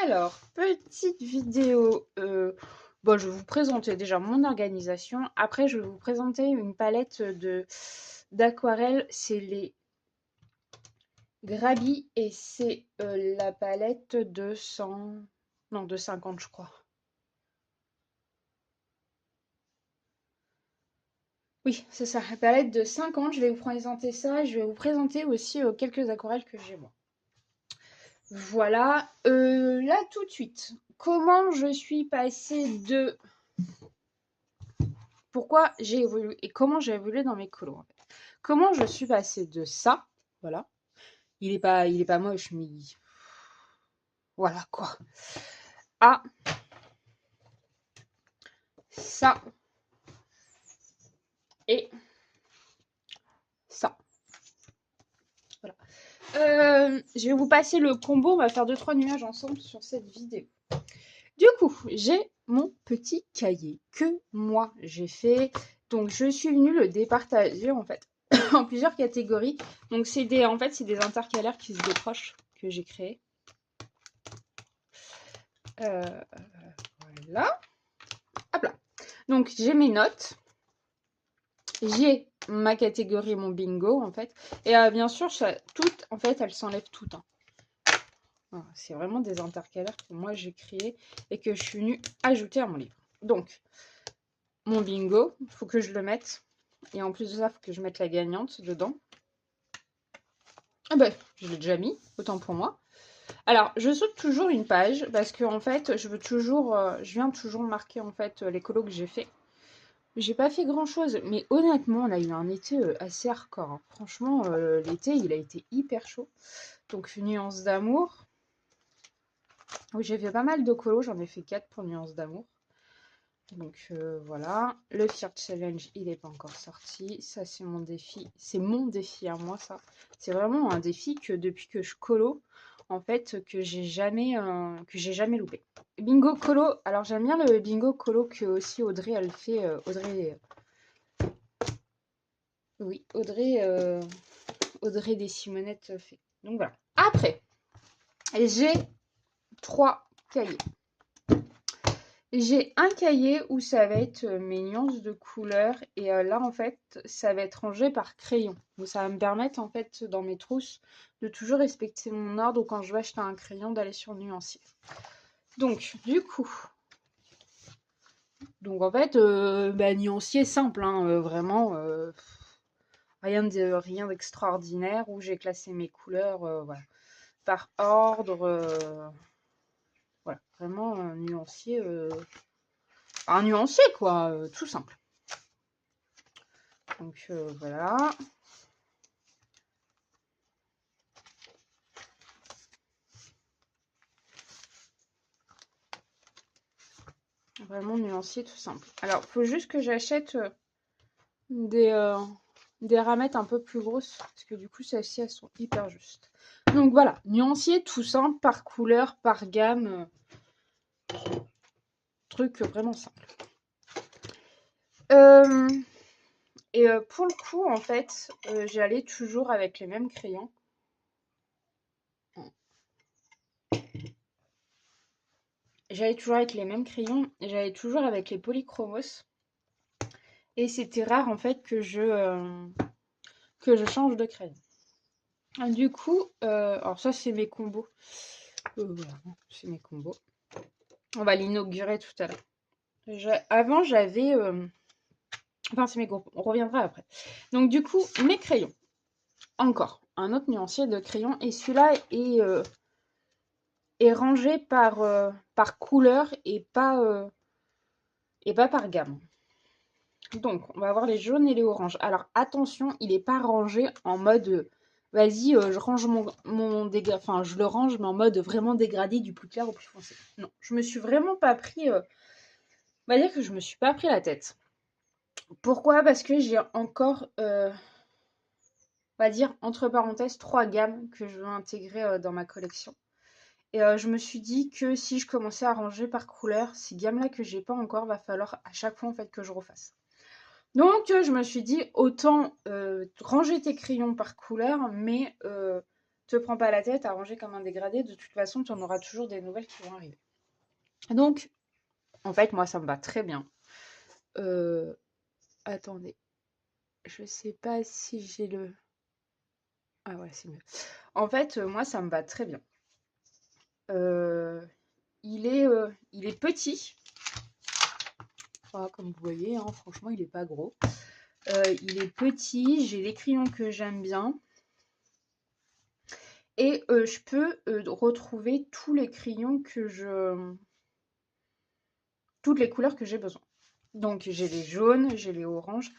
Alors, petite vidéo. Bon, je vais vous présenter déjà mon organisation. Après, je vais vous présenter une palette d'aquarelle. C'est les Grabi et c'est la palette de 100... Non, de 50, je crois. Oui, c'est ça, la palette de 50. Je vais vous présenter ça. Je vais vous présenter aussi quelques aquarelles que j'ai moi. Voilà. Là, tout de suite, comment je suis passée de... Pourquoi j'ai évolué et comment j'ai évolué dans mes colos en fait. Comment je suis passée de ça, voilà. Il est pas moche, mais voilà quoi. À ça et ça. Voilà. Je vais vous passer le combo. On va faire 2-3 nuages ensemble sur cette vidéo. Du coup, j'ai mon petit cahier que moi j'ai fait. Donc, je suis venue le départager en fait en plusieurs catégories. Donc, c'est des intercalaires qui se décrochent que j'ai créés. Voilà. Hop là. Donc, j'ai mes notes. J'ai ma catégorie, mon bingo, en fait. Et bien sûr, toutes, en fait, elles s'enlèvent toutes. Hein. Voilà, c'est vraiment des intercalaires que moi, j'ai créés et que je suis venue ajouter à mon livre. Donc, mon bingo, il faut que je le mette. Et en plus de ça, il faut que je mette la gagnante dedans. Ah ben, je l'ai déjà mis, autant pour moi. Alors, je saute toujours une page parce que en fait, je viens toujours marquer en fait les colos que j'ai fait. J'ai pas fait grand chose, mais honnêtement, on a eu un été assez hardcore. Hein. Franchement, l'été, il a été hyper chaud. Donc, une nuance d'amour. Oui, j'ai fait pas mal de colos, j'en ai fait 4 pour nuance d'amour. Donc voilà, le Fear Challenge, il n'est pas encore sorti. Ça, c'est mon défi. C'est mon défi à moi, ça. C'est vraiment un défi que depuis que je colo, en fait, que j'ai jamais loupé. Bingo colo. Alors, j'aime bien le bingo colo que aussi Audrey, elle fait. Oui, Audrey des Simonettes fait. Donc voilà. Après, j'ai 3 cahiers. J'ai un cahier où ça va être mes nuances de couleurs et là en fait ça va être rangé par crayon. Donc ça va me permettre en fait dans mes trousses de toujours respecter mon ordre ou quand je vais acheter un crayon d'aller sur nuancier. Donc du coup, en fait nuancier simple hein, vraiment rien d'extraordinaire où j'ai classé mes couleurs voilà, par ordre. Voilà, vraiment un nuancier quoi, tout simple. Donc voilà. Vraiment nuancier tout simple. Alors, il faut juste que j'achète des ramettes un peu plus grosses. Parce que du coup, celles-ci, elles sont hyper justes. Donc voilà, nuancier tout simple, par couleur, par gamme. Truc vraiment simple. Et pour le coup, en fait, j'allais toujours avec les mêmes crayons. J'allais toujours avec les mêmes crayons. J'allais toujours avec les polychromos. Et c'était rare, en fait, que je change de crayon. Du coup, alors ça, c'est mes combos. Voilà, c'est mes combos. On va l'inaugurer tout à l'heure. Avant, j'avais... Enfin, c'est mes groupes. On reviendra après. Donc, du coup, mes crayons. Encore, un autre nuancier de crayons. Et celui-là est rangé par couleur et pas par gamme. Donc, on va avoir les jaunes et les oranges. Alors, attention, il n'est pas rangé en mode... Vas-y, je range mon dégradé. Enfin, je le range, mais en mode vraiment dégradé du plus clair au plus foncé. Non, je me suis vraiment pas pris... On va dire que je me suis pas pris la tête. Pourquoi? Parce que j'ai encore... on va dire, entre parenthèses, 3 gammes que je veux intégrer dans ma collection. Et je me suis dit que si je commençais à ranger par couleur, ces gammes-là que j'ai pas encore, va falloir à chaque fois en fait que je refasse. Donc je me suis dit autant ranger tes crayons par couleur, mais te prends pas la tête à ranger comme un dégradé. De toute façon, tu en auras toujours des nouvelles qui vont arriver. Donc, en fait, moi, ça me va très bien. Attendez. Je sais pas si j'ai le... Ah ouais, c'est mieux. En fait, moi, ça me va très bien. Il est petit. Voilà, comme vous voyez, hein, franchement, il est pas gros. Il est petit. J'ai les crayons que j'aime bien. Et je peux retrouver tous les crayons toutes les couleurs que j'ai besoin. Donc, j'ai les jaunes, j'ai les oranges.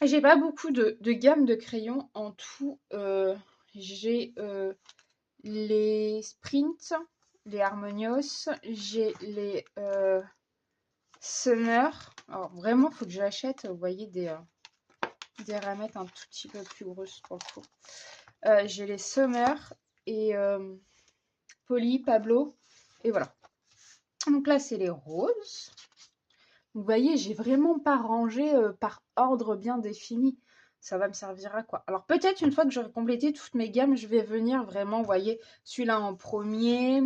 J'ai pas beaucoup de gamme de crayons. En tout, j'ai les Sprint, les Harmonios, j'ai les Summer. Alors, vraiment, il faut que j'achète, vous voyez, des ramettes un tout petit peu plus grosses pour le coup. J'ai les Summer et Polly, Pablo. Et voilà. Donc là, c'est les roses. Vous voyez, j'ai vraiment pas rangé par ordre bien défini. Ça va me servir à quoi? Alors peut-être une fois que j'aurai complété toutes mes gammes, je vais venir vraiment, vous voyez, celui-là en premier.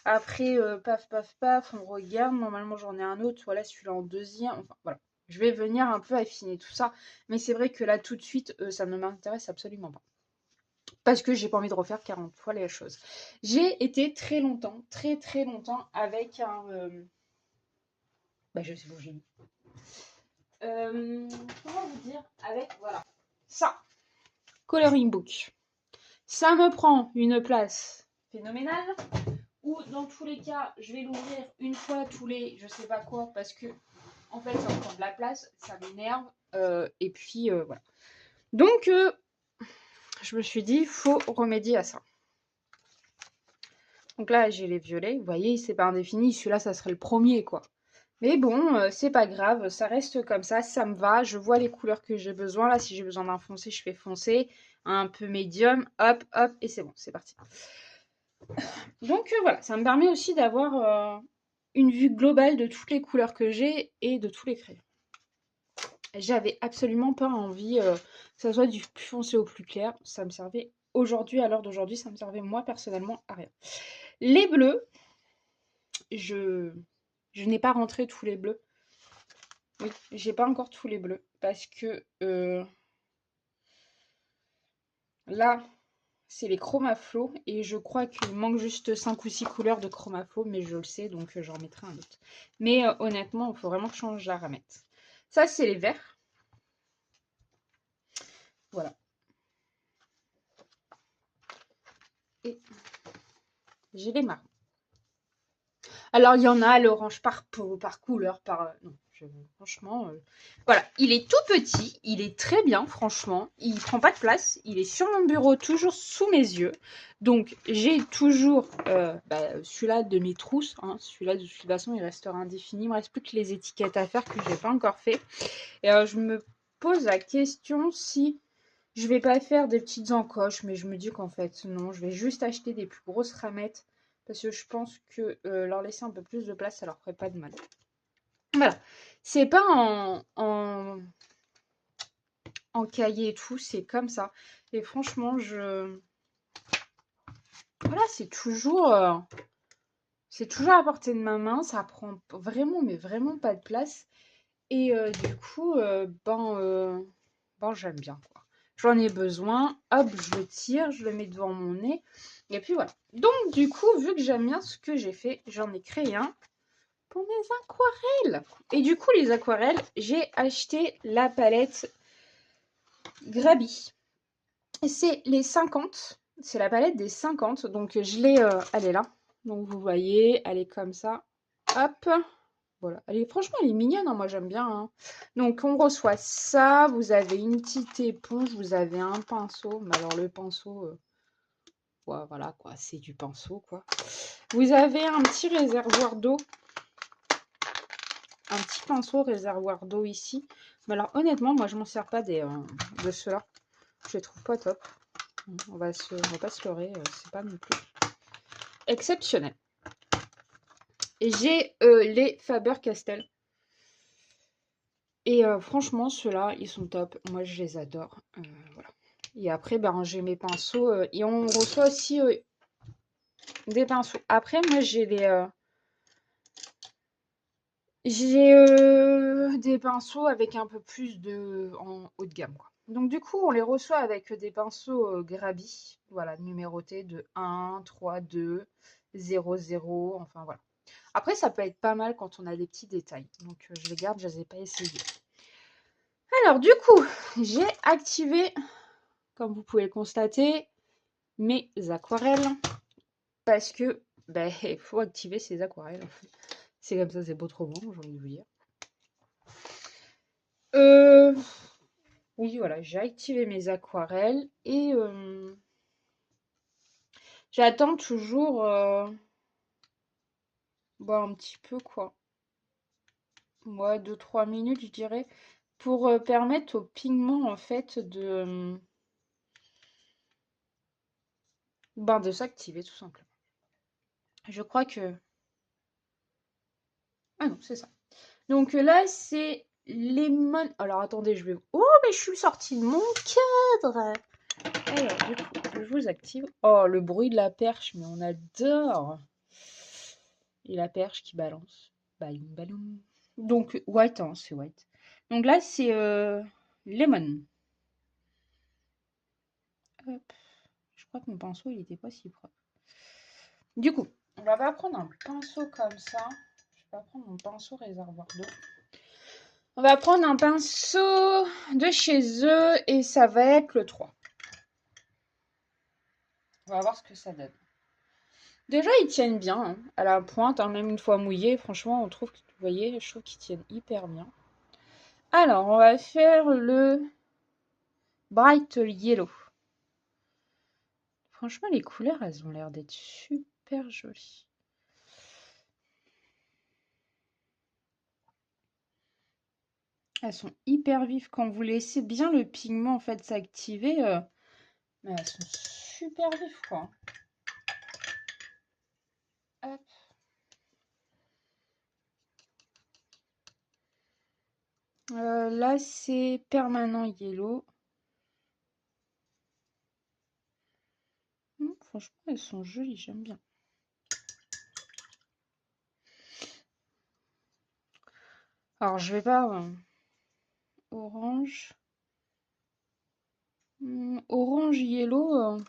Après, paf, paf, paf, on regarde. Normalement, j'en ai un autre. Voilà, celui-là en deuxième. Enfin, voilà. Je vais venir un peu affiner tout ça. Mais c'est vrai que là, tout de suite, ça ne m'intéresse absolument pas. Parce que j'ai pas envie de refaire 40 fois les choses. J'ai été très longtemps, très très longtemps avec un... je sais pas où j'ai mis. Comment vous dire? Avec, voilà, ça. Coloring book. Ça me prend une place phénoménale. Ou dans tous les cas, je vais l'ouvrir une fois tous les... Je sais pas quoi. Parce que, en fait, ça me prend de la place. Ça m'énerve. Et puis, voilà. Donc, je me suis dit, faut remédier à ça. Donc là, j'ai les violets. Vous voyez, c'est pas indéfini. Celui-là, ça serait le premier, quoi. Mais bon, c'est pas grave. Ça reste comme ça me va. Je vois les couleurs que j'ai besoin. Là, si j'ai besoin d'un foncé, je fais foncé. Un peu médium. Hop, hop. Et c'est bon, c'est parti. Donc voilà, ça me permet aussi d'avoir une vue globale de toutes les couleurs que j'ai et de tous les crayons. J'avais absolument pas envie que ça soit du plus foncé au plus clair. Ça me servait aujourd'hui, à l'heure d'aujourd'hui, ça me servait moi personnellement à rien. Les bleus, je n'ai pas rentré tous les bleus. Oui, j'ai pas encore tous les bleus parce que là, c'est les chromaflow et je crois qu'il manque juste 5 ou 6 couleurs de chromaflow, mais je le sais, donc j'en mettrai un autre. Mais honnêtement, il faut vraiment que je change la ramette. Ça, c'est les verts. Voilà. Et j'ai les marrons. Alors, il y en a l'orange par peau, par couleur, par... non, franchement, voilà. Il est tout petit, il est très bien, franchement. Il prend pas de place, il est sur mon bureau, toujours sous mes yeux. Donc, j'ai toujours celui-là de mes trousses. Hein. Celui-là, de toute façon, il restera indéfini. Il me reste plus que les étiquettes à faire que je n'ai pas encore fait. Et je me pose la question si je vais pas faire des petites encoches, mais je me dis qu'en fait, non, je vais juste acheter des plus grosses ramettes. Parce que je pense que leur laisser un peu plus de place, ça leur ferait pas de mal. Voilà. C'est pas en cahier et tout, c'est comme ça. Et franchement, voilà, c'est toujours à portée de ma main. Ça prend vraiment, mais vraiment pas de place. Et du coup, j'aime bien, quoi. J'en ai besoin. Hop, je le tire, je le mets devant mon nez. Et puis voilà. Donc, du coup, vu que j'aime bien ce que j'ai fait, j'en ai créé un pour mes aquarelles. Et du coup, les aquarelles, j'ai acheté la palette Grabi. C'est les 50. C'est la palette des 50. Donc, je l'ai... elle est là. Donc, vous voyez, elle est comme ça. Hop. Voilà. Franchement, elle est mignonne. Hein, moi, j'aime bien. Hein. Donc, on reçoit ça. Vous avez une petite éponge. Vous avez un pinceau. Mais alors, le pinceau... ouais, voilà, quoi. C'est du pinceau, quoi. Vous avez un petit réservoir d'eau. Un petit pinceau réservoir d'eau ici. Mais alors honnêtement, moi je m'en sers pas de ceux-là. Je les trouve pas top. On va pas se leurrer, c'est pas non plus exceptionnel. Et j'ai les Faber-Castell. Et franchement, ceux-là, ils sont top. Moi, je les adore. Voilà. Et après, ben, j'ai mes pinceaux. Et on reçoit aussi des pinceaux. Après, moi, j'ai des pinceaux avec un peu plus en haut de gamme, quoi. Donc, du coup, on les reçoit avec des pinceaux Grabi. Voilà, numérotés de 1, 3, 2, 0, 0. Enfin, voilà. Après, ça peut être pas mal quand on a des petits détails. Donc, je les garde, je les ai pas essayés. Alors, du coup, j'ai activé, comme vous pouvez le constater, mes aquarelles. Parce que, ben, il faut activer ces aquarelles. C'est comme ça, c'est pas trop bon, j'ai envie de vous dire. Oui, voilà, j'ai activé mes aquarelles et j'attends toujours un petit peu, quoi. Ouais, 2-3 minutes, je dirais, pour permettre au pigment, en fait, de s'activer, tout simplement. Je crois que... Ah non, c'est ça. Donc là, c'est Lemon. Alors attendez, je vais... Oh, mais je suis sortie de mon cadre. Alors, du coup, je vous active. Oh, le bruit de la perche, mais on adore. Et la perche qui balance. Ballon, ballon. Donc, white, hein, c'est white. Donc là, c'est Lemon. Hop. Je crois que mon pinceau, il n'était pas si propre. Du coup, on va pas prendre un pinceau comme ça. Je vais pas prendre mon pinceau réservoir d'eau. On va prendre un pinceau de chez eux et ça va être le 3. On va voir ce que ça donne. Déjà, ils tiennent bien hein, à la pointe, hein, même une fois mouillés. Franchement, on trouve que, vous voyez, je trouve qu'ils tiennent hyper bien. Alors, on va faire le Bright Yellow. Franchement, les couleurs, elles ont l'air d'être super jolies. Elles sont hyper vives. Quand vous laissez bien le pigment en fait s'activer, mais elles sont super vives, quoi. Hop. Là, c'est Permanent Yellow. Franchement, elles sont jolies, j'aime bien. Alors, je vais pas... orange. Orange Yellow.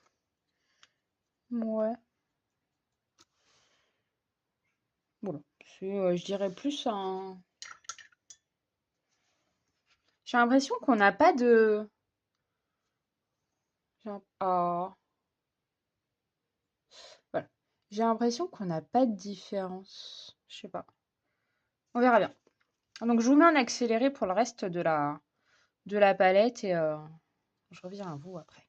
Ouais. Voilà. C'est, je dirais plus un... J'ai l'impression qu'on n'a pas de... Oh. Voilà. J'ai l'impression qu'on n'a pas de différence. Je sais pas. On verra bien. Donc je vous mets en accéléré pour le reste de la palette et je reviens à vous après.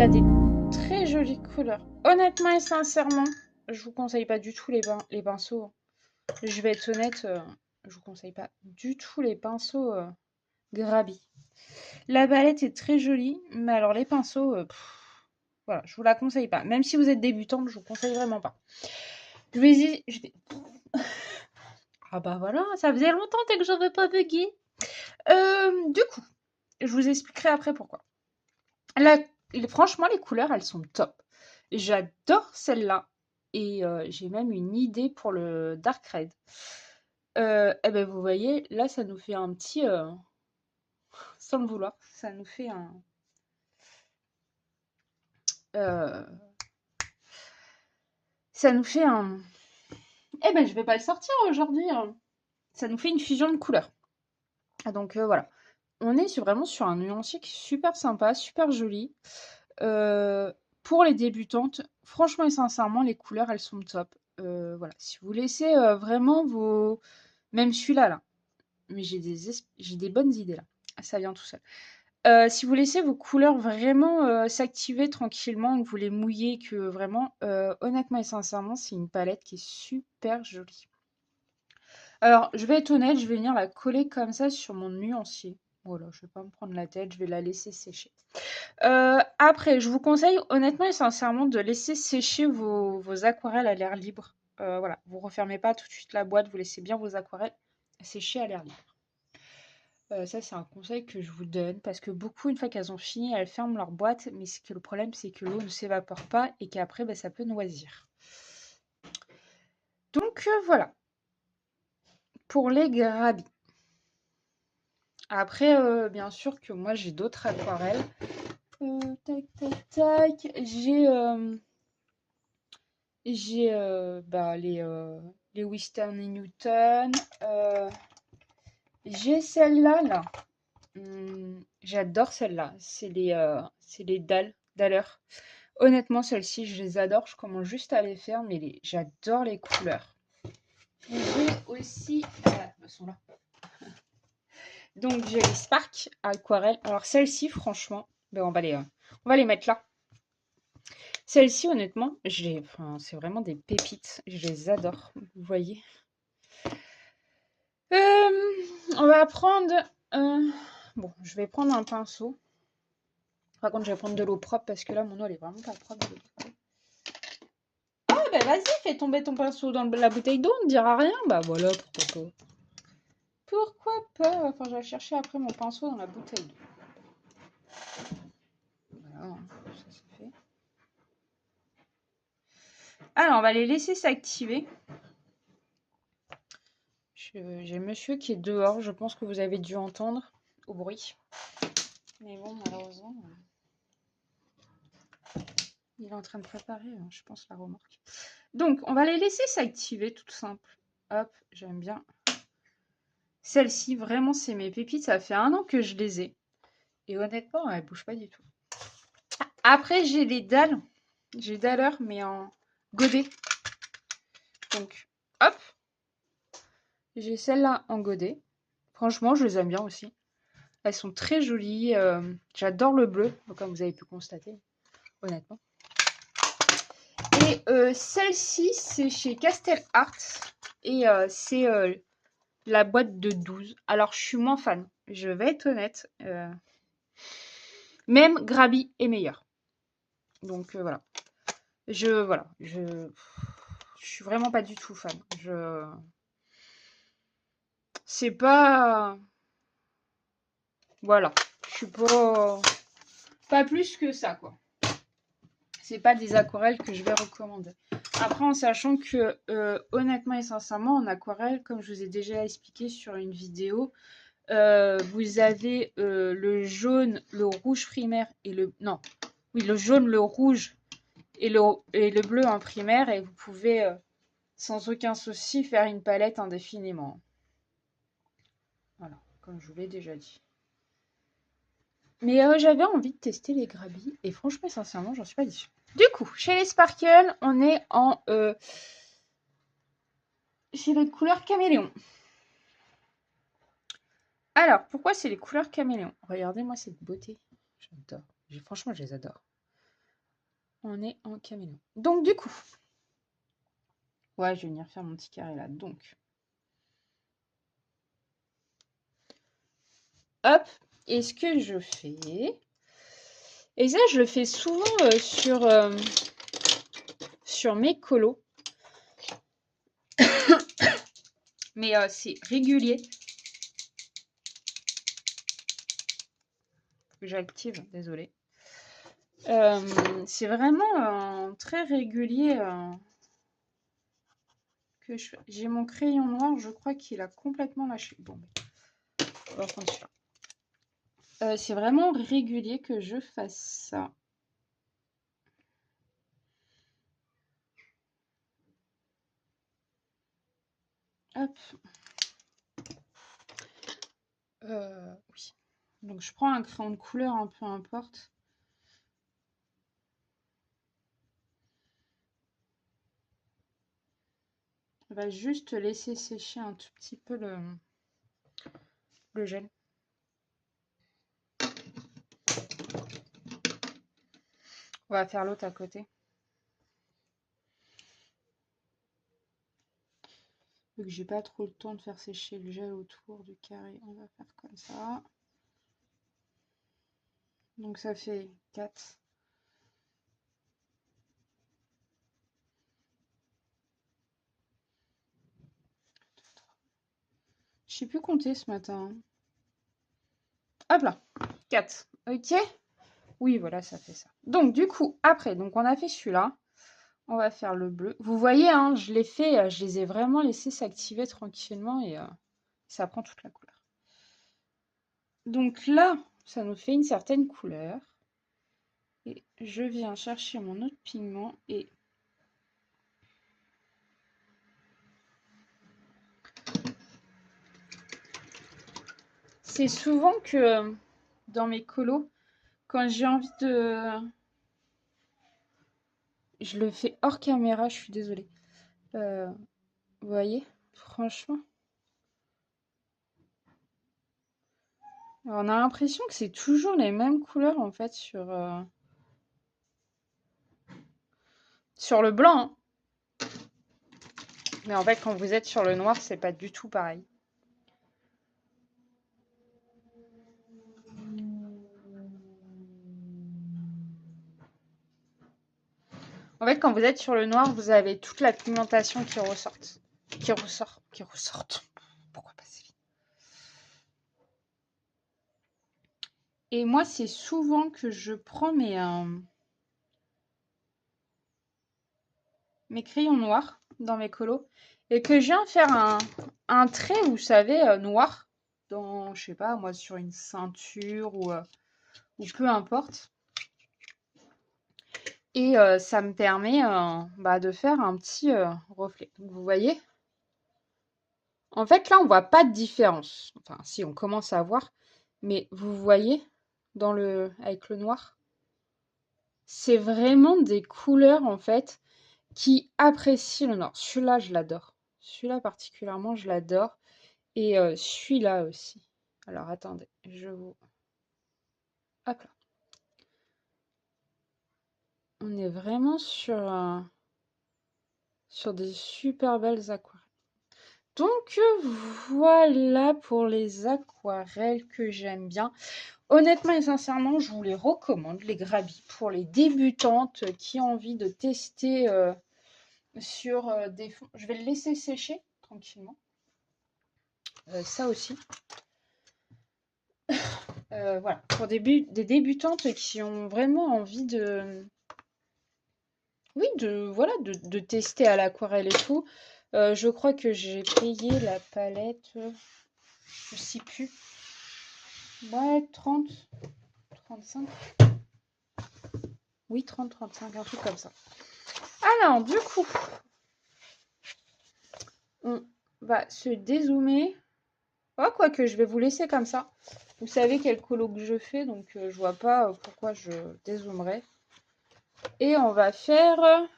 a des très jolies couleurs. Honnêtement et sincèrement, je vous conseille pas du tout les pinceaux. Je vais être honnête, je vous conseille pas du tout les pinceaux Grabi. La palette est très jolie, mais alors les pinceaux, voilà, je vous la conseille pas. Même si vous êtes débutante, je vous conseille vraiment pas. Ah bah voilà, ça faisait longtemps que j'avais pas bugué. Du coup, je vous expliquerai après pourquoi. Franchement, les couleurs, elles sont top. J'adore celle-là. Et j'ai même une idée pour le Dark Red. Eh ben, vous voyez, là, ça nous fait un petit... sans le vouloir, ça nous fait un... ça nous fait un... Eh ben, je vais pas le sortir aujourd'hui. Hein. Ça nous fait une fusion de couleurs. Donc voilà. On est vraiment sur un nuancier qui est super sympa, super joli. Pour les débutantes, franchement et sincèrement, les couleurs, elles sont top. Voilà. Si vous laissez vraiment vos... Même celui-là, là. Mais j'ai des bonnes idées, là. Ça vient tout seul. Si vous laissez vos couleurs vraiment s'activer tranquillement, que vous les mouillez, que vraiment, honnêtement et sincèrement, c'est une palette qui est super jolie. Alors, je vais être honnête, je vais venir la coller comme ça sur mon nuancier. Voilà, je vais pas me prendre la tête, je vais la laisser sécher. Après, je vous conseille honnêtement et sincèrement de laisser sécher vos aquarelles à l'air libre. Voilà, vous refermez pas tout de suite la boîte, vous laissez bien vos aquarelles sécher à l'air libre. Ça, c'est un conseil que je vous donne parce que beaucoup, une fois qu'elles ont fini, elles ferment leur boîte, mais le problème, c'est que l'eau ne s'évapore pas et qu'après, ça peut noisir. Donc, voilà. Pour les grabis. Après, bien sûr que moi, j'ai d'autres aquarelles. Tac, tac, tac. J'ai les Western et Newton. J'ai celle-là, là. J'adore celle-là. C'est les Daller. Honnêtement, celles-ci, je les adore. Je commence juste à les faire, mais j'adore les couleurs. J'ai aussi... elles sont là. Donc, j'ai les Spark Aquarelle. Alors, celles-ci, franchement, on va les mettre là. Celles-ci, honnêtement, c'est vraiment des pépites. Je les adore, vous voyez. On va prendre... bon, je vais prendre un pinceau. Par contre, je vais prendre de l'eau propre parce que là, mon eau, elle est vraiment pas propre. Ah, bah vas-y, fais tomber ton pinceau dans la bouteille d'eau, on ne dira rien. Bah voilà, pourquoi pas. Pourquoi pas. Enfin, je vais chercher après mon pinceau dans la bouteille d'eau. Voilà, ça c'est fait. Alors, on va les laisser s'activer. J'ai monsieur qui est dehors. Je pense que vous avez dû entendre au bruit. Mais bon, malheureusement, il est en train de préparer, je pense, la remorque. Donc, on va les laisser s'activer, tout simple. Hop, j'aime bien. Celle-ci, vraiment, c'est mes pépites. Ça fait 1 an que je les ai. Et honnêtement, elle ne bouge pas du tout. Après, j'ai les dalles. J'ai Daller, mais en godet. Donc, hop. J'ai celle-là en godet. Franchement, je les aime bien aussi. Elles sont très jolies. J'adore le bleu, comme vous avez pu constater, honnêtement. Et celle-ci, c'est chez Castel Art. Et c'est la boîte de 12. Alors, je suis moins fan. Je vais être honnête. Même Grabi est meilleur. Donc, voilà. Je suis vraiment pas du tout fan. C'est pas... Voilà. Je suis pas plus que ça, quoi. C'est pas des aquarelles que je vais recommander. Après, en sachant que, honnêtement et sincèrement, en aquarelle, comme je vous ai déjà expliqué sur une vidéo, vous avez le jaune, le rouge primaire et le... Non. Oui, le jaune, le rouge et le bleu en primaire. Et vous pouvez, sans aucun souci, faire une palette indéfiniment. Voilà, comme je vous l'ai déjà dit. Mais j'avais envie de tester les grabis. Et franchement, sincèrement, j'en suis pas déçue. Du coup, chez les Sparkle, on est chez les couleurs caméléon. Alors, pourquoi c'est les couleurs caméléon? Regardez-moi cette beauté. J'adore. Franchement, je les adore. on est en caméléon. Donc du coup, ouais, je vais venir faire mon petit carré là. Donc, hop, et ce que je fais, et ça je le fais souvent sur mes colos, mais c'est régulier. J'active, désolée. C'est vraiment très régulier que je fais. J'ai mon crayon noir, je crois qu'il a complètement lâché. Bon, on va prendre celui-là. C'est vraiment régulier que je fasse ça. Hop. Oui. Donc je prends un crayon de couleur, un peu importe. On va juste laisser sécher un tout petit peu le gel. On va faire l'autre à côté. Vu que j'ai pas trop le temps de faire sécher le gel autour du carré, on va faire comme ça. Donc ça fait 4. Je sais plus compter ce matin. Hop là, 4. Ok. Oui, voilà, ça fait ça. Donc du coup, après, donc on a fait celui-là. On va faire le bleu. Vous voyez, hein, je l'ai fait, je les ai vraiment laissés s'activer tranquillement et ça prend toute la couleur. Donc là, ça nous fait une certaine couleur. Et je viens chercher mon autre pigment et c'est souvent que dans mes colos, quand j'ai envie de... Je le fais hors caméra, je suis désolée. Vous voyez, franchement. Alors, on a l'impression que c'est toujours les mêmes couleurs en fait sur le blanc. Hein. Mais en fait, quand vous êtes sur le noir, c'est pas du tout pareil. En fait, quand vous êtes sur le noir, vous avez toute la pigmentation qui ressort. Qui ressortent. Pourquoi pas si vite? Et moi, c'est souvent que je prends mes crayons noirs dans mes colos et que je viens faire un trait, vous savez, noir, dans, je sais pas, moi, sur une ceinture ou peu importe. Et ça me permet de faire un petit reflet. Donc, vous voyez, en fait, là, on voit pas de différence. Enfin, si, on commence à voir. Mais vous voyez, avec le noir, c'est vraiment des couleurs, en fait, qui apprécient le noir. Celui-là, je l'adore. Celui-là, particulièrement, je l'adore. Et celui-là aussi. Alors, attendez, je vous... Hop là. On est vraiment sur des super belles aquarelles. Donc voilà pour les aquarelles que j'aime bien. Honnêtement et sincèrement, je vous les recommande, les Grabis, pour les débutantes qui ont envie de tester sur des fonds. Je vais le laisser sécher tranquillement. Ça aussi. Voilà, pour des débutantes qui ont vraiment envie de... Oui, de tester à l'aquarelle et tout. Je crois que j'ai payé la palette, je sais plus. Ouais, 30, 35. Oui, 30, 35, un truc comme ça. Alors, du coup, on va se dézoomer. Oh, quoique, je vais vous laisser comme ça. Vous savez quel colo que je fais, donc je vois pas pourquoi je dézoomerais. Et on va faire...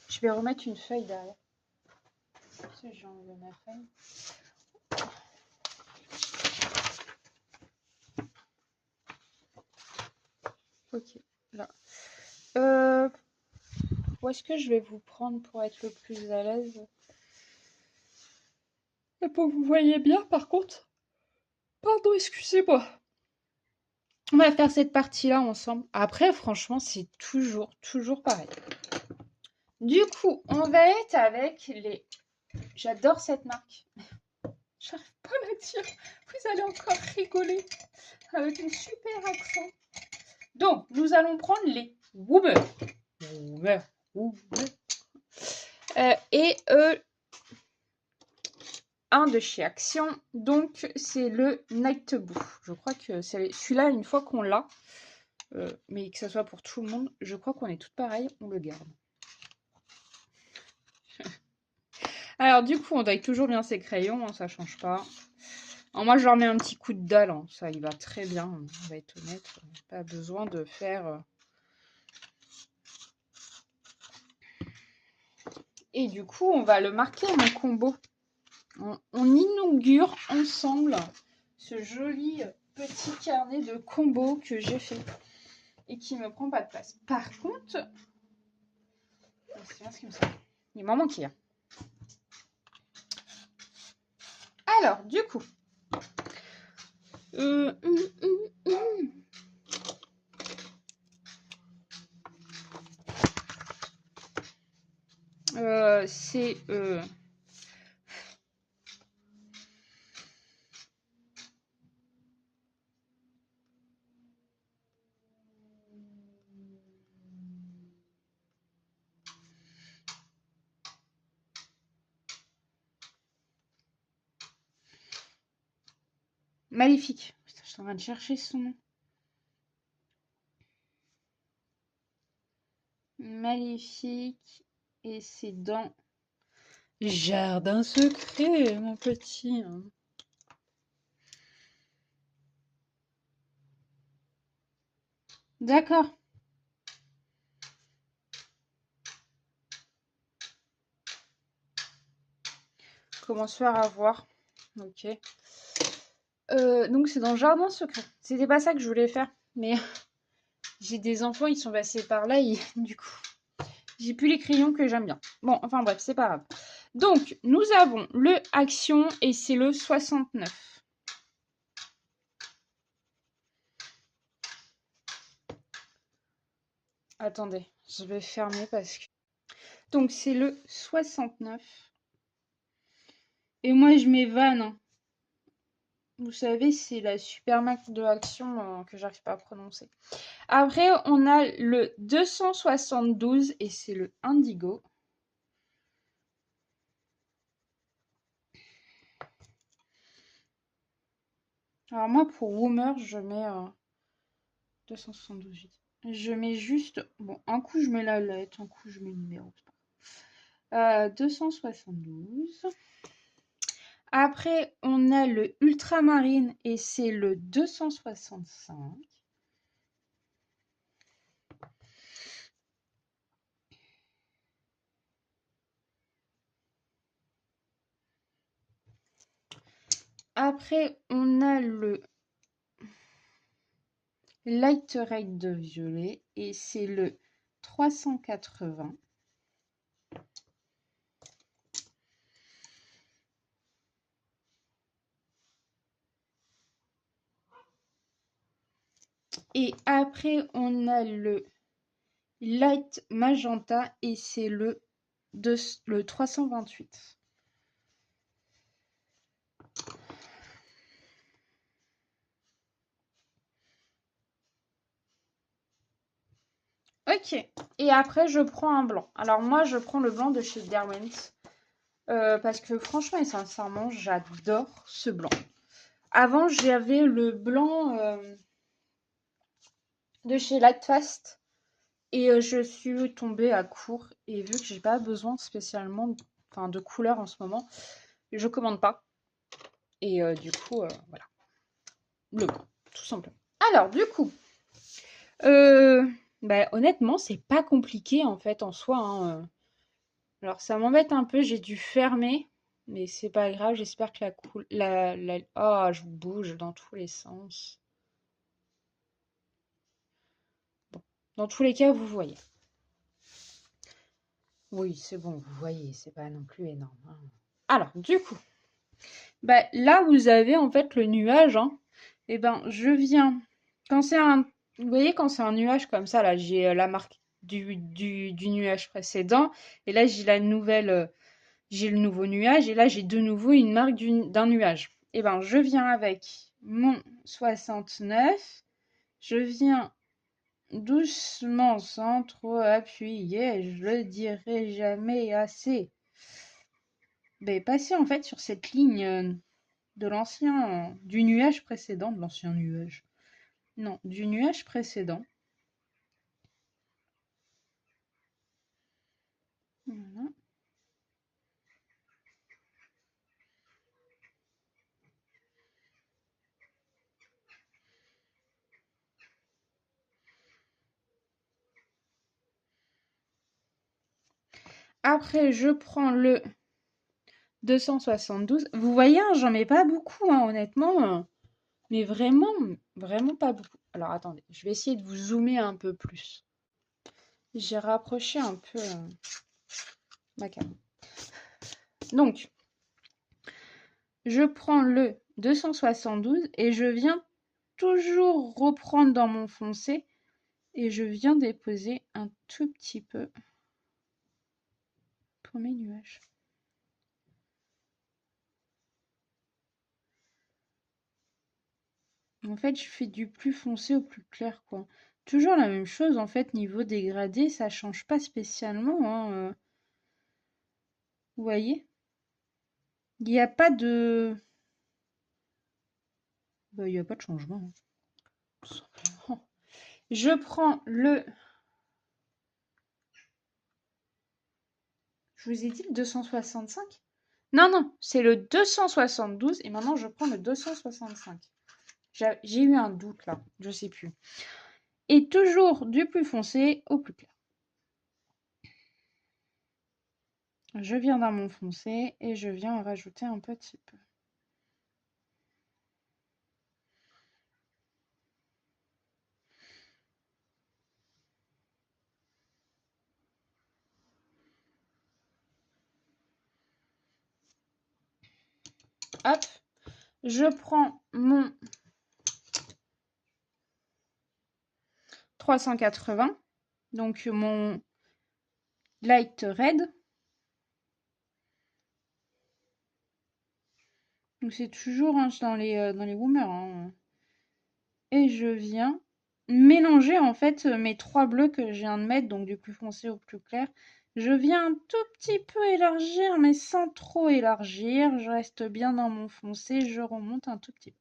Je vais remettre une feuille derrière. J'ai enlevé ma feuille. Ok, là. Euh, Où est-ce que je vais vous prendre pour être le plus à l'aise? Et pour que vous voyez bien, par contre. Pardon, excusez-moi. On va faire cette partie-là ensemble. Après, franchement, c'est toujours pareil. Du coup, on va être avec les... J'adore cette marque. J'arrive pas à la dire. Vous allez encore rigoler. Avec un super accent. Donc, nous allons prendre les Woomer. Woomer. Woomer. Et un de chez Action. Donc, c'est le Night Boo. Je crois que c'est celui-là, une fois qu'on l'a, mais que ce soit pour tout le monde, je crois qu'on est toutes pareilles, on le garde. Alors, du coup, on taille toujours bien ses crayons, hein, ça change pas. Alors, moi, je leur mets un petit coup de dalle, hein, ça il va très bien, on va être honnête. Pas besoin de faire... Et du coup, on va le marquer mon combo. On inaugure ensemble ce joli petit carnet de combos que j'ai fait et qui me prend pas de place. Par contre, c'est bien ce qui me semble. Il m'en manque hier. Alors, du coup, c'est Maléfique. Putain, je suis en train de chercher son nom. Maléfique. Et c'est dans Jardin secret, mon petit. D'accord. Comment se faire avoir. Ok. Donc c'est dans Jardin secret. C'était pas ça que je voulais faire. Mais j'ai des enfants, ils sont passés par là et du coup, j'ai plus les crayons que j'aime bien. Bon, enfin bref, c'est pas grave. Donc, nous avons le Action et c'est le 69. Attendez, je vais fermer parce que... Donc, c'est le 69. Et moi, je mets Van. Hein. Vous savez, c'est la super marque de Action que j'arrive pas à prononcer. Après, on a le 272 et c'est le Indigo. Alors moi, pour Woomer, je mets 272. Je mets juste... Bon, un coup, je mets la lettre, un coup, je mets le numéro. 272. Après, on a le Ultramarine et c'est le 265. Après, on a le Light Raid de violet et c'est le 380. Et après, on a le Light Magenta et c'est le 328. Ok. Et après, je prends un blanc. Alors moi, je prends le blanc de chez Derwent. Parce que franchement et sincèrement, j'adore ce blanc. Avant, j'avais le blanc de chez Lightfast. Et je suis tombée à court. Et vu que j'ai pas besoin spécialement de couleur en ce moment, je commande pas. Et du coup, voilà. Le blanc, tout simplement. Alors, du coup, honnêtement, c'est pas compliqué en fait en soi. Hein. Alors, ça m'embête un peu, j'ai dû fermer. Mais c'est pas grave, j'espère que oh, je bouge dans tous les sens. Dans tous les cas, vous voyez. Oui, c'est bon, vous voyez, c'est pas non plus énorme, hein. Alors, du coup, bah, là, vous avez en fait le nuage, hein. Et ben, je viens. Quand c'est un. Vous voyez, quand c'est un nuage comme ça, là, j'ai la marque du nuage précédent. Et là, j'ai la nouvelle. J'ai le nouveau nuage. Et là, j'ai de nouveau une marque d'un nuage. Et ben, je viens avec mon 69. Je viens doucement, sans trop appuyer. Je le dirai jamais assez. Ben, passer en fait sur cette ligne de l'ancien, du nuage précédent, de l'ancien nuage. Non, du nuage précédent. Voilà. Après, je prends le 272. Vous voyez, hein, j'en mets pas beaucoup, hein, honnêtement. Mais vraiment, vraiment pas beaucoup. Alors, attendez, je vais essayer de vous zoomer un peu plus. J'ai rapproché un peu ma caméra. Donc, je prends le 272 et je viens toujours reprendre dans mon foncé et je viens déposer un tout petit peu pour mes nuages. En fait, je fais du plus foncé au plus clair, quoi. Toujours la même chose, en fait, niveau dégradé, ça change pas spécialement, hein, vous voyez? Il n'y a pas de... Bah, il n'y a pas de changement, hein, tout simplement. Je prends le... Je vous ai dit le 265? Non, non, c'est le 272 et maintenant je prends le 265. J'ai eu un doute là, je sais plus. Et toujours du plus foncé au plus clair. Je viens dans mon foncé et je viens en rajouter un petit peu. Hop, je prends mon 380, donc mon light red. Donc c'est toujours hein, dans les Woomers, hein. Et je viens mélanger en fait mes trois bleus que je viens de mettre, donc du plus foncé au plus clair. Je viens un tout petit peu élargir, mais sans trop élargir. Je reste bien dans mon foncé, je remonte un tout petit peu.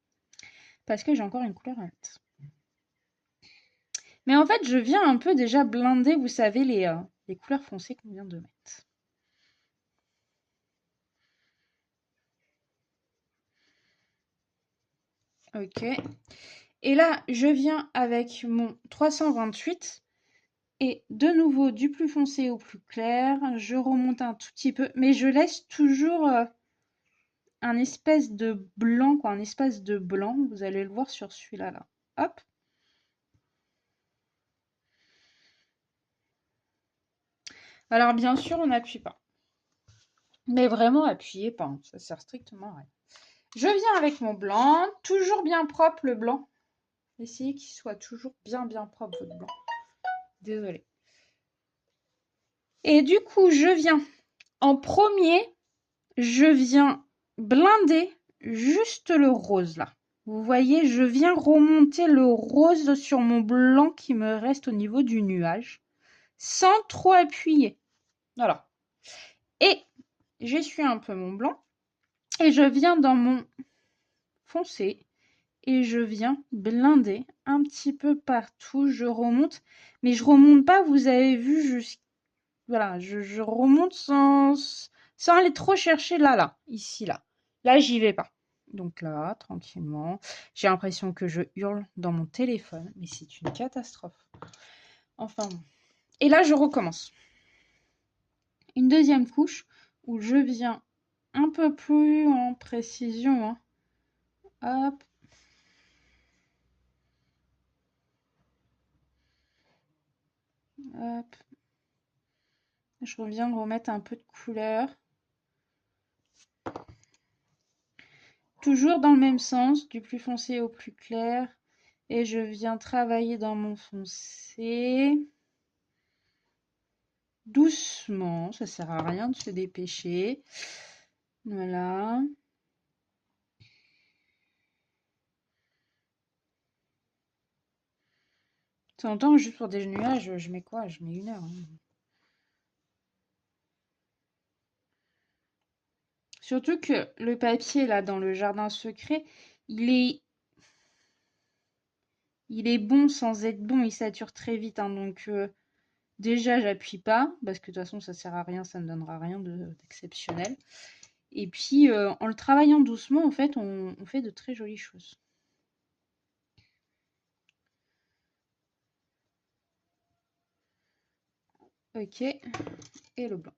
Parce que j'ai encore une couleur à mettre. Mais en fait, je viens un peu déjà blinder, vous savez, les couleurs foncées qu'on vient de mettre. Ok. Et là, je viens avec mon 328 et de nouveau du plus foncé au plus clair. Je remonte un tout petit peu, mais je laisse toujours un espèce de blanc, quoi, un espace de blanc. Vous allez le voir sur celui-là, là. Hop. Alors bien sûr, on n'appuie pas. Mais vraiment, appuyez pas, hein, ça sert strictement à rien. Je viens avec mon blanc, toujours bien propre le blanc. Essayez qu'il soit toujours bien propre votre blanc. Désolée. Et du coup, je viens en premier, je viens blinder juste le rose là. Vous voyez, je viens remonter le rose sur mon blanc qui me reste au niveau du nuage, sans trop appuyer. Voilà. Et j'essuie un peu mon blanc et je viens dans mon foncé et je viens blinder un petit peu partout. Je remonte, mais je remonte pas, vous avez vu, voilà, je remonte sans aller trop chercher là, ici, là. Là, j'y vais pas. Donc là, tranquillement. J'ai l'impression que je hurle dans mon téléphone, mais c'est une catastrophe. Enfin bon. Et là, je recommence. Une deuxième couche où je viens un peu plus en précision, hein. Hop. Hop. Je reviens remettre un peu de couleur. Toujours dans le même sens, du plus foncé au plus clair. Et je viens travailler dans mon foncé. Doucement, ça sert à rien de se dépêcher. Voilà. De temps en temps, juste pour des nuages, je mets quoi? Je mets 1 heure. Surtout que le papier, là, dans le jardin secret, il est, il est bon sans être bon, il sature très vite. Hein, donc, déjà, j'appuie pas, parce que de toute façon, ça sert à rien, ça ne donnera rien d'exceptionnel. Et puis, en le travaillant doucement, en fait, on fait de très jolies choses. Ok, et le blanc.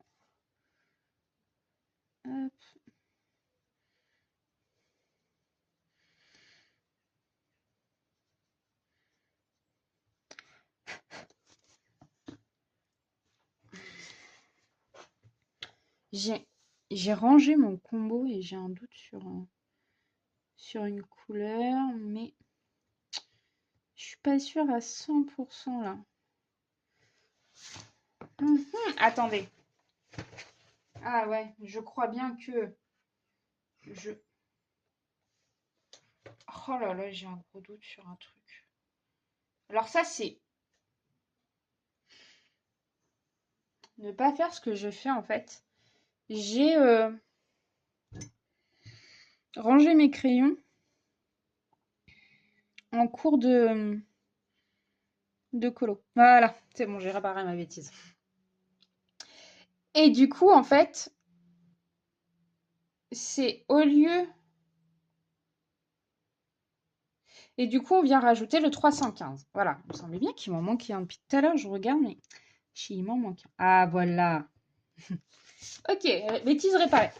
Hop. J'ai rangé mon combo et j'ai un doute sur une couleur, mais je suis pas sûre à 100% là. Attendez. Ah ouais, je crois bien que je... Oh là là, j'ai un gros doute sur un truc. Alors ça, c'est ne pas faire ce que je fais en fait. J'ai rangé mes crayons en cours de colo. Voilà, c'est bon, j'ai réparé ma bêtise. Et du coup, en fait, c'est au lieu... Et du coup, on vient rajouter le 315. Voilà, il me semblait bien qu'il m'en manquait un depuis tout à l'heure. Je regarde, mais il m'en manque un. Ah, voilà. Ok, bêtise réparée.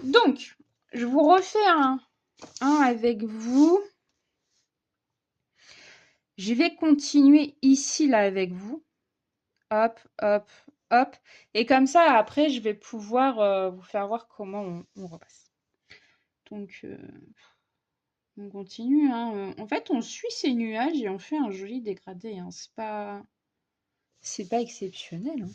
Donc, je vous refais un avec vous. Je vais continuer ici, là, avec vous. Hop, hop, hop. Et comme ça, après, je vais pouvoir vous faire voir comment on repasse. Donc, on continue. Hein. En fait, on suit ces nuages et on fait un joli dégradé. Hein. C'est pas exceptionnel. Hein.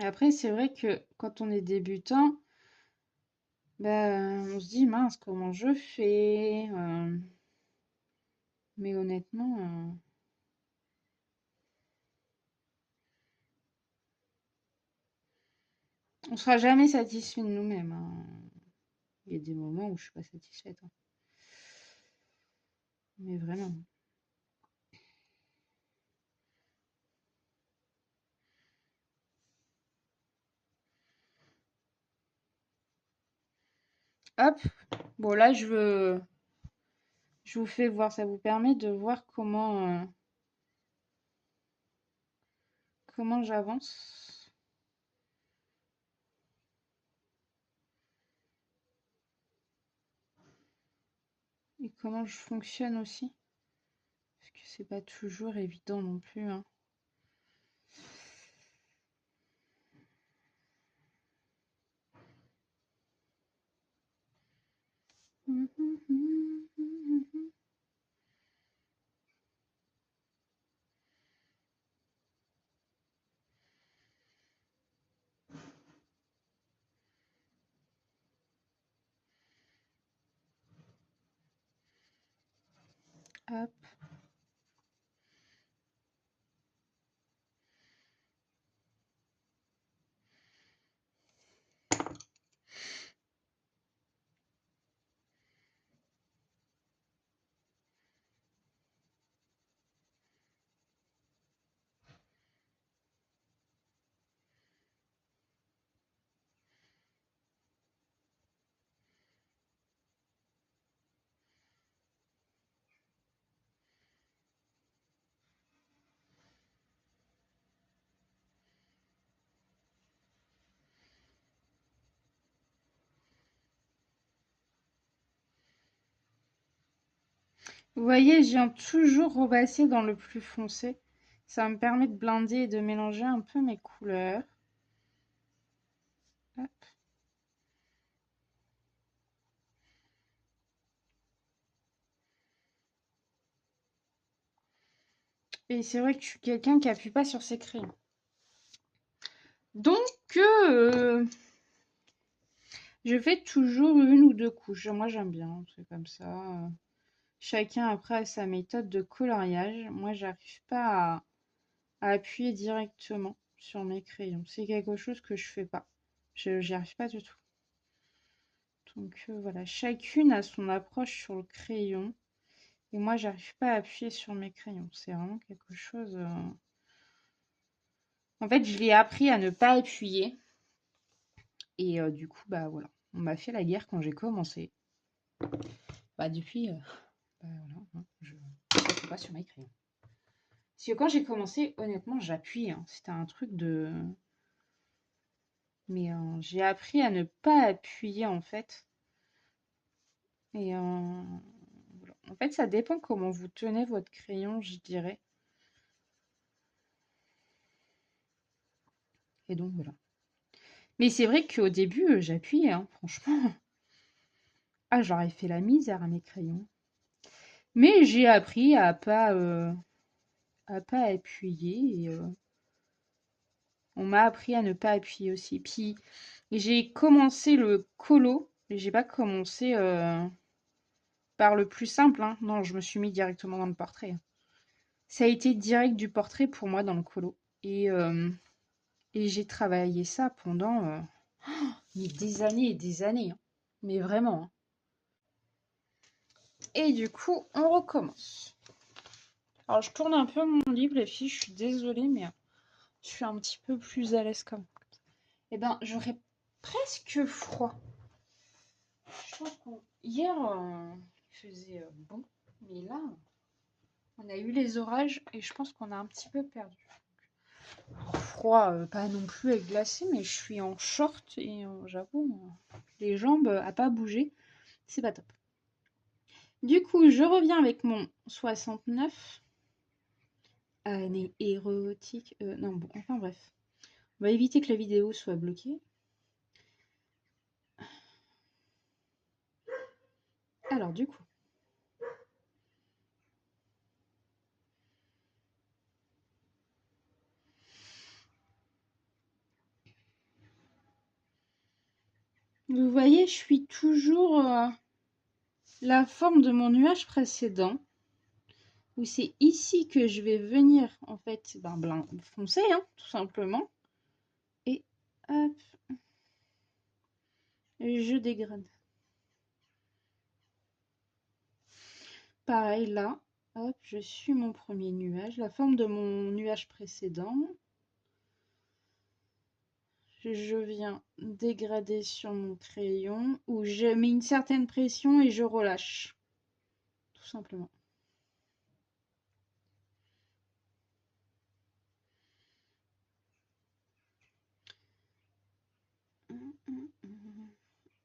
Après, c'est vrai que quand on est débutant, ben, on se dit mince, comment je fais mais honnêtement, on sera jamais satisfait de nous-mêmes. Hein. Il y a des moments où je suis pas satisfaite. Hein. Mais vraiment. Hop. Bon, là, je vous fais voir. Ça vous permet de voir comment j'avance. Et comment je fonctionne aussi. Parce que c'est pas toujours évident non plus. Hein. Hop. Vous voyez, je viens toujours repasser dans le plus foncé. Ça me permet de blinder et de mélanger un peu mes couleurs. Hop. Et c'est vrai que je suis quelqu'un qui appuie pas sur ses crayons. Donc, je fais toujours une ou deux couches. Moi, j'aime bien, c'est comme ça. Chacun après a sa méthode de coloriage. Moi, j'arrive pas à appuyer directement sur mes crayons. C'est quelque chose que je fais pas. J'y arrive pas du tout. Donc voilà, chacune a son approche sur le crayon. Et moi, j'arrive pas à appuyer sur mes crayons. C'est vraiment quelque chose. En fait, je l'ai appris à ne pas appuyer. Et du coup, bah voilà. On m'a fait la guerre quand j'ai commencé. Bah depuis, bah voilà, hein, je ne pas sur mes crayons. Parce que quand j'ai commencé, honnêtement, j'appuie, hein. C'était un truc de. Mais j'ai appris à ne pas appuyer en fait. Et voilà. En fait, ça dépend comment vous tenez votre crayon, je dirais. Et donc voilà. Mais c'est vrai qu'au début, j'appuyais, hein, franchement. Ah, j'aurais fait la misère à mes crayons. Mais j'ai appris à pas appuyer. Et, on m'a appris à ne pas appuyer aussi. Puis j'ai commencé le colo. Et j'ai pas commencé par le plus simple, hein. Non, je me suis mis directement dans le portrait. Ça a été direct du portrait pour moi dans le colo. Et j'ai travaillé ça pendant mais des années et des années, hein. Mais vraiment, hein. Et du coup, on recommence. Alors, je tourne un peu mon livre, les filles, je suis désolée, mais je suis un petit peu plus à l'aise comme. Eh ben, j'aurais presque froid. Je pense qu'hier, il faisait bon, mais là, on a eu les orages et je pense qu'on a un petit peu perdu. Froid, pas non plus avec glacé, mais je suis en short et j'avoue, les jambes à pas bouger, c'est pas top. Du coup, je reviens avec mon 69. Année érotique. Non, bon, enfin bref. On va éviter que la vidéo soit bloquée. Alors, du coup. Vous voyez, je suis toujours la forme de mon nuage précédent. Où c'est ici que je vais venir, en fait, blanc foncé, hein, tout simplement. Et hop. Je dégrade. Pareil, là. Hop, je suis mon premier nuage. La forme de mon nuage précédent. Je viens dégrader sur mon crayon où je mets une certaine pression et je relâche. Tout simplement.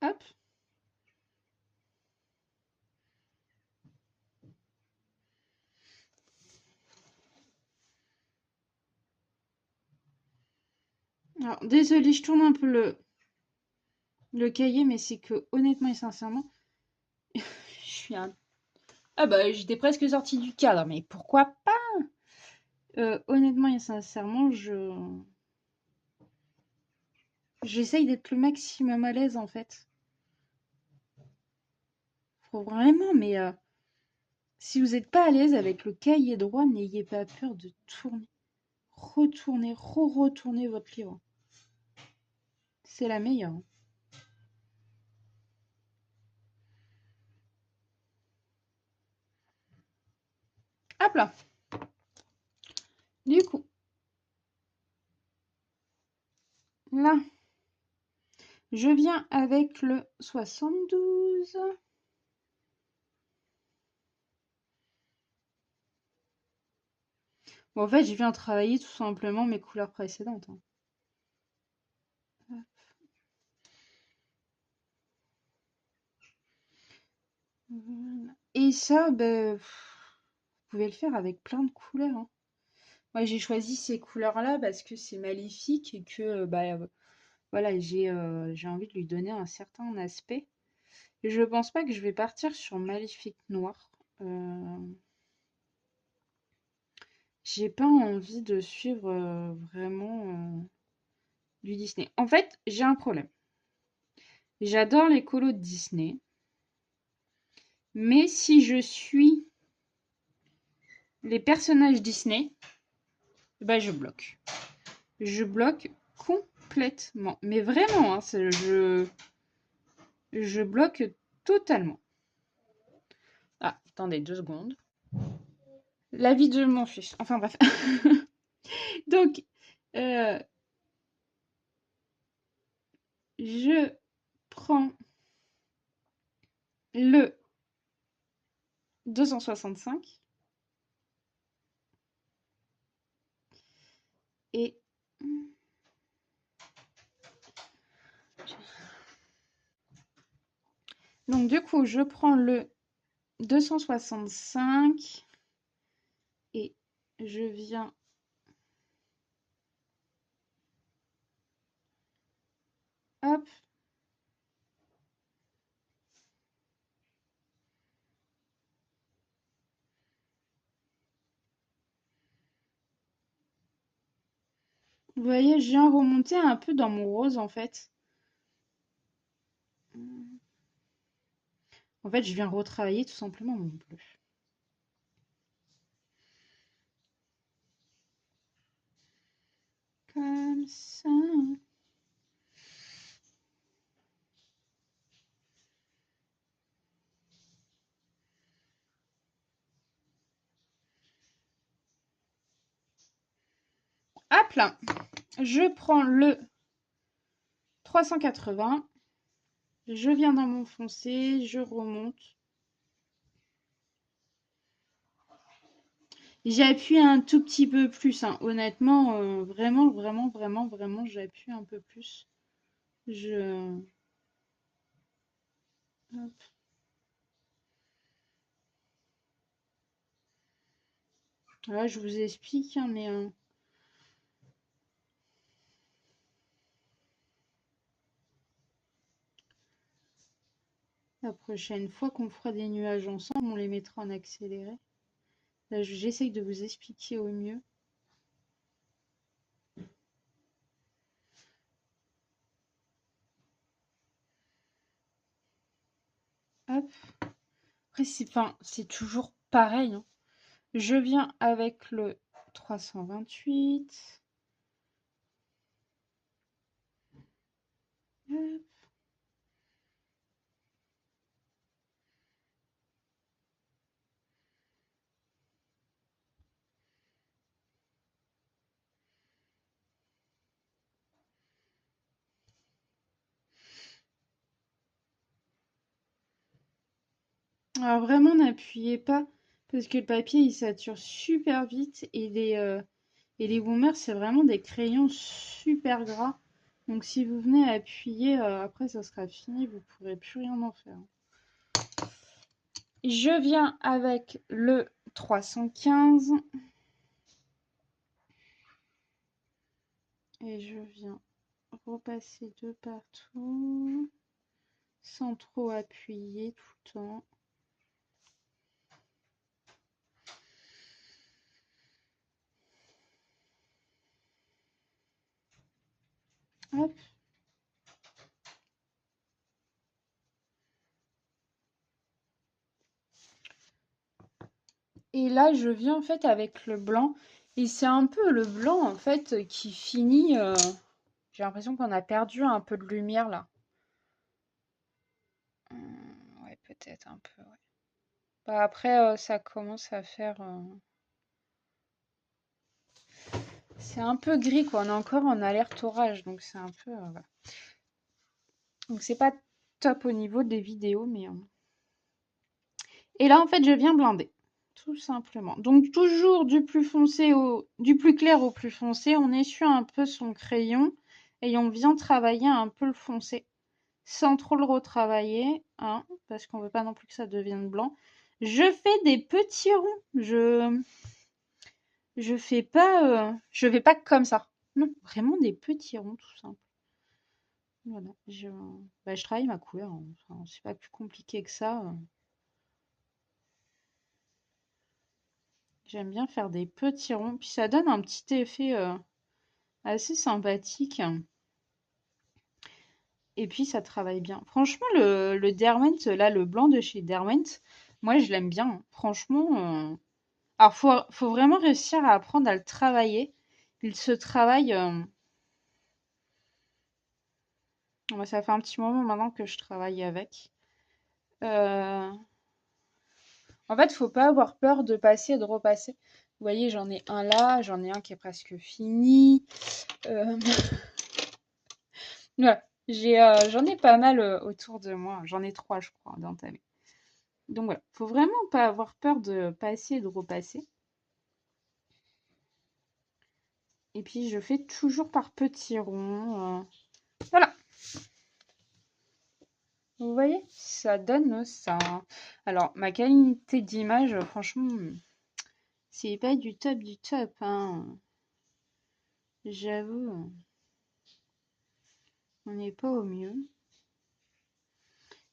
Hop. Alors, désolée, je tourne un peu le cahier, mais c'est que honnêtement et sincèrement, je suis un... Ah bah, j'étais presque sortie du cadre, mais pourquoi pas? Honnêtement et sincèrement, j'essaye d'être le maximum à l'aise en fait. Faut vraiment, mais si vous n'êtes pas à l'aise avec le cahier droit, n'ayez pas peur de tourner. Retournez, re-retournez votre livre. C'est la meilleure, hein. Hop là. Du coup, là, je viens avec le 72. Bon, en fait, je viens travailler tout simplement mes couleurs précédentes, hein. Voilà. Et ça, vous pouvez le faire avec plein de couleurs, hein. Moi, j'ai choisi ces couleurs-là parce que c'est maléfique et que voilà, j'ai envie de lui donner un certain aspect. Et je pense pas que je vais partir sur maléfique noir. J'ai pas envie de suivre vraiment du Disney. En fait, j'ai un problème. J'adore les colos de Disney, mais si je suis les personnages Disney, je bloque. Je bloque complètement. Mais vraiment, hein, je bloque totalement. Ah, attendez 2 secondes. La vie de mon fils. Enfin bref. Donc, euh, je prends le 265 et donc du coup, je prends le 265 et je viens hop. Vous voyez, je viens remonter un peu dans mon rose en fait. En fait, je viens retravailler tout simplement mon bleu. Comme ça. Hop là. Je prends le 380. Je viens dans mon foncé, je remonte. J'appuie un tout petit peu plus, hein. Honnêtement, vraiment, vraiment, vraiment, vraiment, j'appuie un peu plus. Hop. Là, je vous explique, hein, mais la prochaine fois qu'on fera des nuages ensemble, on les mettra en accéléré. Là, j'essaye de vous expliquer au mieux. Hop. Après, c'est toujours pareil, hein. Je viens avec le 328. Hop. Alors vraiment, n'appuyez pas parce que le papier il sature super vite et les boomers c'est vraiment des crayons super gras. Donc si vous venez appuyer, après ça sera fini, vous pourrez plus rien en faire. Je viens avec le 315 et je viens repasser de partout sans trop appuyer tout le temps. Hop. Et là, je viens en fait avec le blanc. Et c'est un peu le blanc en fait qui finit. J'ai l'impression qu'on a perdu un peu de lumière là. Ouais, peut-être un peu. Ouais. Après, ça commence à faire. C'est un peu gris quoi. On est encore en alerte orage, donc c'est un peu. Voilà. Donc c'est pas top au niveau des vidéos, mais. Et là, en fait, je viens blinder. Tout simplement. Donc toujours du plus clair au plus foncé, on essuie un peu son crayon et on vient travailler un peu le foncé. sans trop le retravailler, hein, parce qu'on veut pas non plus que ça devienne blanc. Je fais des petits ronds. Je fais pas comme ça. Non, vraiment des petits ronds, tout simple. Voilà, je travaille ma couleur, hein. Enfin, c'est pas plus compliqué que ça. J'aime bien faire des petits ronds, puis ça donne un petit effet assez sympathique. Et puis ça travaille bien. Franchement, le Derwent, là, le blanc de chez Derwent, moi je l'aime bien. Franchement, alors faut vraiment réussir à apprendre à le travailler. Il se travaille. Moi, ça fait un petit moment maintenant que je travaille avec. Euh, En fait, faut pas avoir peur de passer et de repasser. Vous voyez, j'en ai un là, j'en ai un qui est presque fini. Euh, Voilà, j'en ai pas mal autour de moi. J'en ai 3, je crois, d'entamés. Donc voilà, faut vraiment pas avoir peur de passer et de repasser. Et puis je fais toujours par petits ronds. Voilà, vous voyez, ça donne ça. Alors ma qualité d'image, franchement, c'est pas du top, hein. J'avoue, on n'est pas au mieux.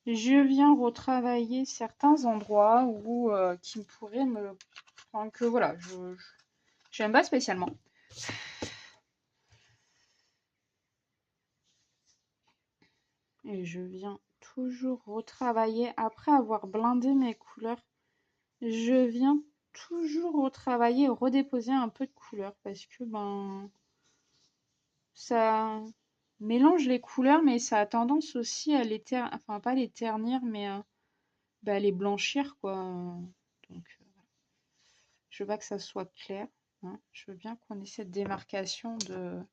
Je viens retravailler certains endroits où qui pourraient me, enfin, que voilà, j'aime pas spécialement. Et je viens toujours retravailler après avoir blindé mes couleurs. Je viens toujours retravailler et redéposer un peu de couleur parce que ben ça mélange les couleurs, mais ça a tendance aussi à les ternir, enfin pas les ternir, mais bah, les blanchir quoi. Donc je veux pas que ça soit clair, hein. Je veux bien qu'on ait cette démarcation de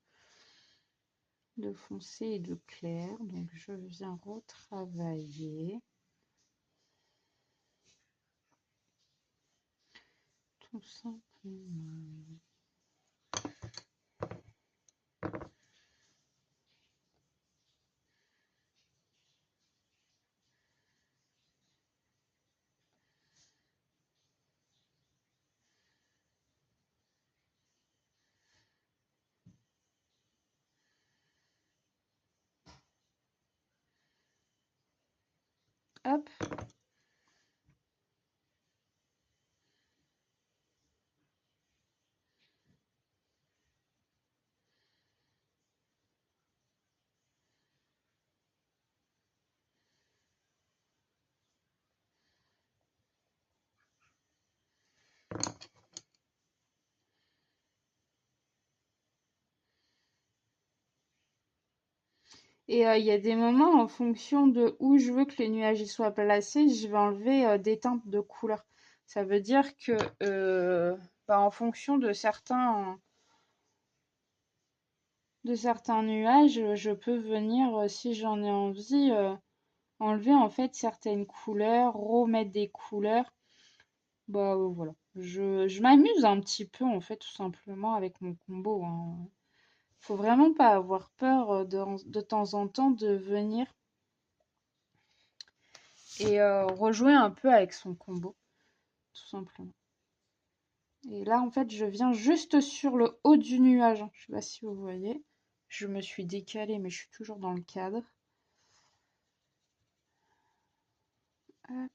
foncé et de clair. Donc je viens retravailler tout simplement. Hop. Et il y a des moments, en fonction de où je veux que les nuages y soient placés, je vais enlever des teintes de couleurs. Ça veut dire que, bah, en fonction de certains nuages, je peux venir, si j'en ai envie, enlever en fait certaines couleurs, remettre des couleurs. Bah voilà. Je m'amuse un petit peu en fait tout simplement avec mon combo, hein. Faut vraiment pas avoir peur de temps en temps de venir et rejouer un peu avec son combo, tout simplement. Et là, en fait, je viens juste sur le haut du nuage. Je sais pas si vous voyez. Je me suis décalée, mais je suis toujours dans le cadre. Hop.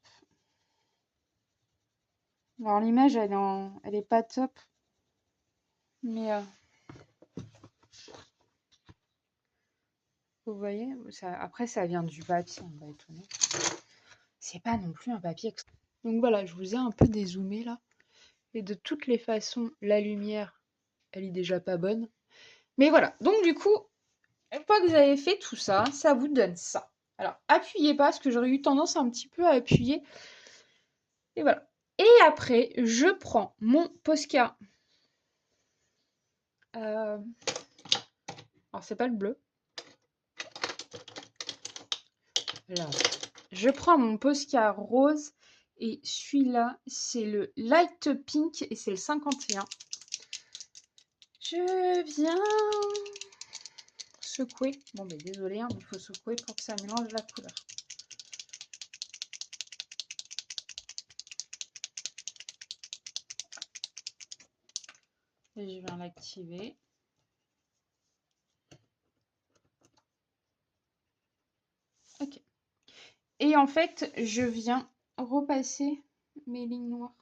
Alors l'image, elle est pas top, mais vous voyez, après ça vient du papier, on va être honnête. C'est pas non plus un papier extra. Donc voilà, je vous ai un peu dézoomé là. Et de toutes les façons, la lumière, elle est déjà pas bonne. Mais voilà, donc du coup, une fois que vous avez fait tout ça, ça vous donne ça. Alors, appuyez pas, parce que j'aurais eu tendance un petit peu à appuyer. Et voilà. Et après, je prends mon Posca. Alors, c'est pas le bleu. Là. Je prends mon Posca rose. Et celui-là, c'est le Light Pink. Et c'est le 51. Je viens secouer. Bon, mais désolé, hein, mais il faut secouer pour que ça mélange la couleur. Et je viens l'activer. Ok. Et en fait, je viens repasser mes lignes noires.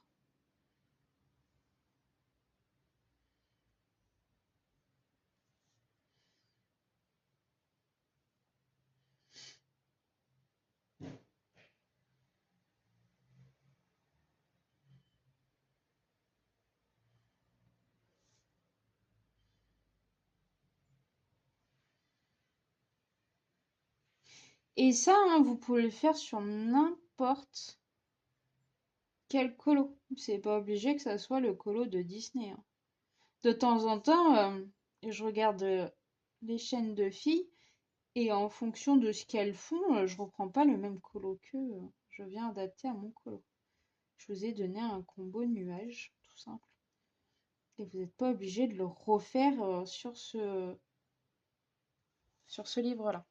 Et ça, hein, vous pouvez le faire sur n'importe quel colo. C'est pas obligé que ça soit le colo de Disney, hein. De temps en temps, je regarde les chaînes de filles et en fonction de ce qu'elles font, je reprends pas le même colo qu'eux. Je viens adapter à mon colo. Je vous ai donné un combo nuage, tout simple. Et vous n'êtes pas obligé de le refaire sur ce livre-là.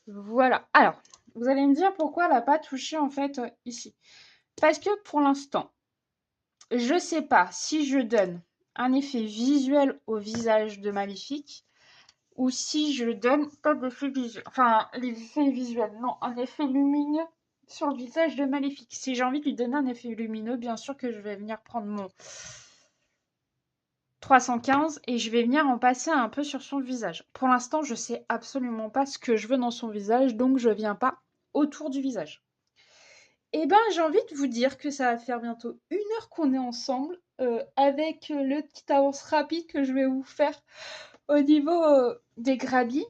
Voilà. Alors, vous allez me dire pourquoi elle n'a pas touché en fait ici. Parce que pour l'instant, je ne sais pas si je donne un effet visuel au visage de Maléfique ou si je donne pas d'effet visuel. Enfin, l'effet visuel, non, un effet lumineux sur le visage de Maléfique. Si j'ai envie de lui donner un effet lumineux, bien sûr que je vais venir prendre mon 315 et je vais venir en passer un peu sur son visage. Pour l'instant, je sais absolument pas ce que je veux dans son visage, donc je viens pas autour du visage. Eh ben, j'ai envie de vous dire que ça va faire bientôt 1 heure qu'on est ensemble avec le petit avance rapide que je vais vous faire au niveau des grabis.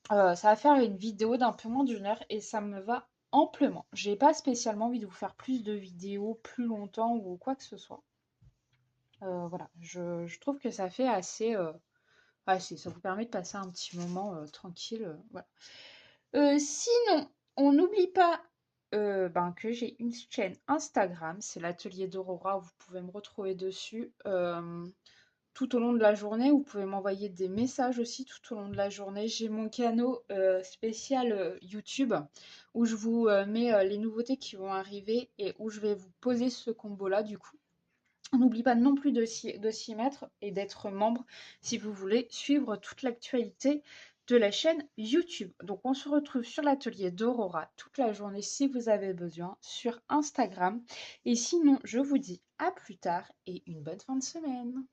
Ça va faire une vidéo d'un peu moins d'1 heure et ça me va amplement. J'ai pas spécialement envie de vous faire plus de vidéos plus longtemps ou quoi que ce soit. Voilà, je trouve que ça fait assez, ça vous permet de passer un petit moment tranquille. Voilà. Sinon, on n'oublie pas que j'ai une chaîne Instagram, c'est l'atelier d'Aurora, vous pouvez me retrouver dessus tout au long de la journée. Vous pouvez m'envoyer des messages aussi tout au long de la journée. J'ai mon canal spécial YouTube où je vous mets les nouveautés qui vont arriver et où je vais vous poser ce combo-là du coup. N'oublie pas non plus de s'y mettre et d'être membre si vous voulez suivre toute l'actualité de la chaîne YouTube. Donc on se retrouve sur l'atelier d'Aurora toute la journée si vous avez besoin sur Instagram. Et sinon, je vous dis à plus tard et une bonne fin de semaine.